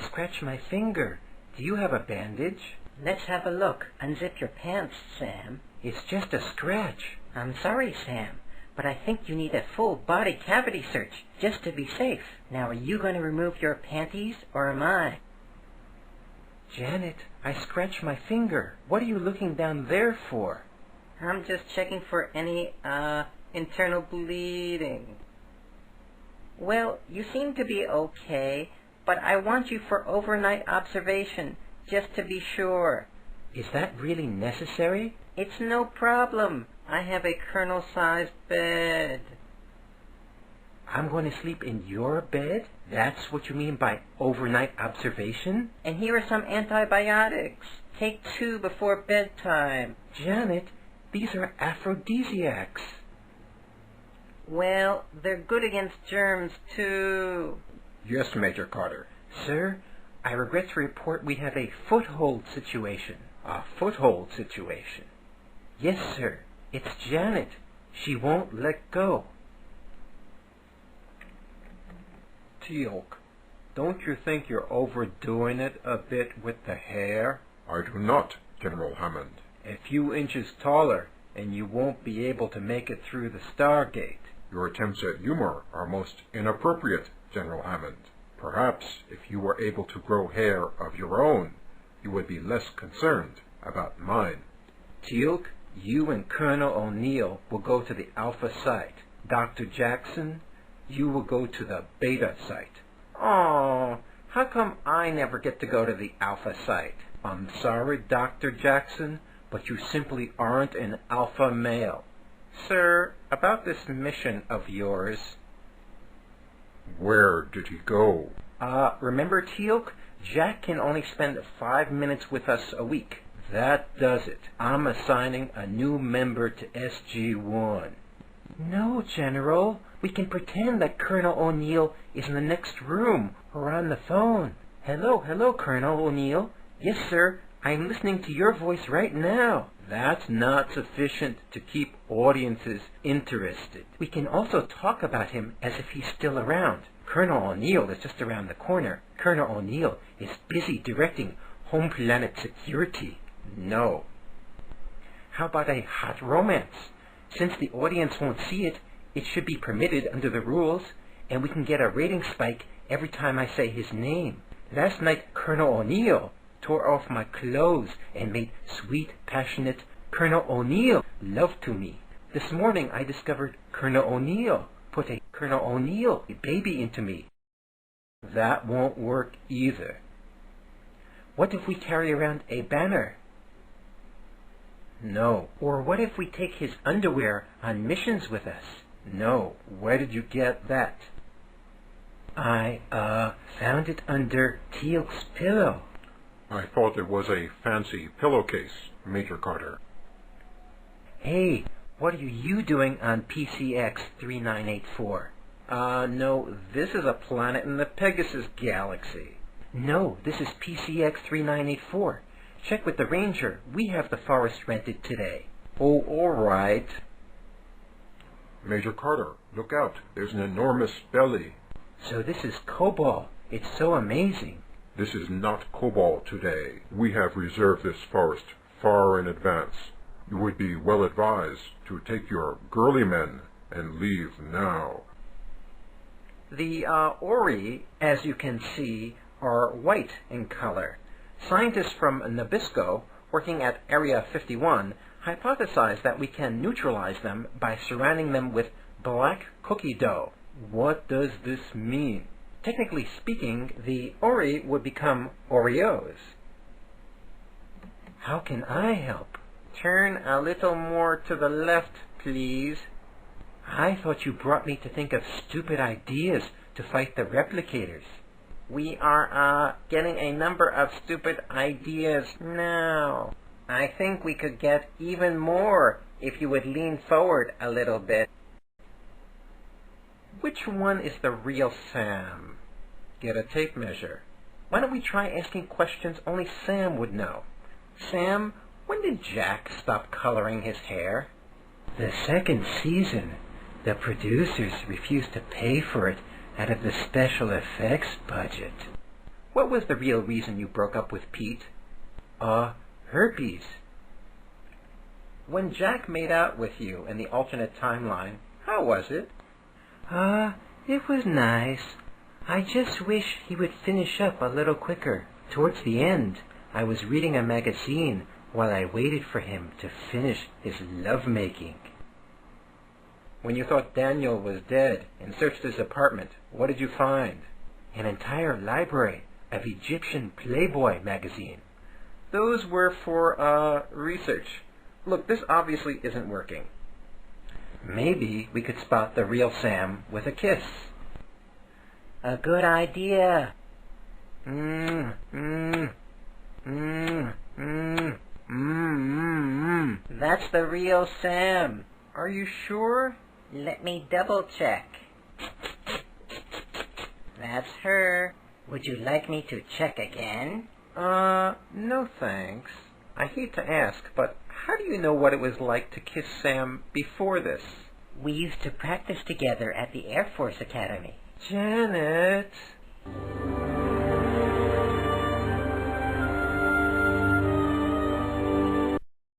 scratched my finger. Do you have a bandage? Let's have a look. Unzip your pants, Sam. It's just a scratch. I'm sorry, Sam, but I think you need a full body cavity search just to be safe. Now, are you going to remove your panties, or am I? Janet, I scratched my finger. What are you looking down there for? I'm just checking for any, internal bleeding. Well, you seem to be okay, but I want you for overnight observation, just to be sure. Is that really necessary? It's no problem. I have a colonel-sized bed. I'm going to sleep in your bed? That's what you mean by overnight observation? And here are some antibiotics. Take 2 before bedtime. Janet, these are aphrodisiacs. Well, they're good against germs, too. Yes, Major Carter. Sir, I regret to report we have a foothold situation. A foothold situation? Yes, sir. It's Janet. She won't let go. Teal'c, don't you think you're overdoing it a bit with the hair? I do not, General Hammond. A few inches taller, and you won't be able to make it through the Stargate. Your attempts at humor are most inappropriate, General Hammond. Perhaps if you were able to grow hair of your own, you would be less concerned about mine. Teal'c, you and Colonel O'Neill will go to the Alpha site. Dr. Jackson, you will go to the Beta site. Oh, how come I never get to go to the Alpha site? I'm sorry, Dr. Jackson, but you simply aren't an alpha male. Sir, about this mission of yours. Where did he go? Remember, Teal'c? Jack can only spend 5 minutes with us a week. That does it. I'm assigning a new member to SG-1. No, General. We can pretend that Colonel O'Neill is in the next room or on the phone. Hello, Colonel O'Neill. Yes, sir. I'm listening to your voice right now. That's not sufficient to keep audiences interested. We can also talk about him as if he's still around. Colonel O'Neill is just around the corner. Colonel O'Neill is busy directing home planet security. No. How about a hot romance? Since the audience won't see it, it should be permitted under the rules, and we can get a rating spike every time I say his name. Last night, Colonel O'Neill tore off my clothes and made sweet, passionate Colonel O'Neill love to me. This morning I discovered Colonel O'Neill put a Colonel O'Neill baby into me. That won't work either. What if we carry around a banner? No. Or what if we take his underwear on missions with us? No. Where did you get that? I, found it under Teal'c's pillow. I thought it was a fancy pillowcase, Major Carter. Hey, what are you doing on PCX 3984? No, this is a planet in the Pegasus galaxy. No, this is PCX 3984. Check with the ranger. We have the forest rented today. Oh, all right. Major Carter, look out. There's an enormous belly. So this is Cobalt. It's so amazing. This is not Cobalt today. We have reserved this forest far in advance. You would be well advised to take your girly men and leave now. The Ori, as you can see, are white in color. Scientists from Nabisco, working at Area 51, hypothesized that we can neutralize them by surrounding them with black cookie dough. What does this mean? Technically speaking, the Ori would become Oreos. How can I help? Turn a little more to the left, please. I thought you brought me to think of stupid ideas to fight the replicators. We are, getting a number of stupid ideas now. I think we could get even more if you would lean forward a little bit. Which one is the real Sam? Get a tape measure. Why don't we try asking questions only Sam would know? Sam, when did Jack stop coloring his hair? The second season. The producers refused to pay for it out of the special effects budget. What was the real reason you broke up with Pete? Herpes. When Jack made out with you in the alternate timeline, how was it? It was nice. I just wish he would finish up a little quicker. Towards the end, I was reading a magazine while I waited for him to finish his lovemaking. When you thought Daniel was dead and searched his apartment, what did you find? An entire library of Egyptian Playboy magazine. Those were for, research. Look, this obviously isn't working. Maybe we could spot the real Sam with a kiss. A good idea. That's the real Sam. Are you sure? Let me double check. That's her. Would you like me to check again? No thanks. I hate to ask, but how do you know what it was like to kiss Sam before this? We used to practice together at the Air Force Academy. Janet!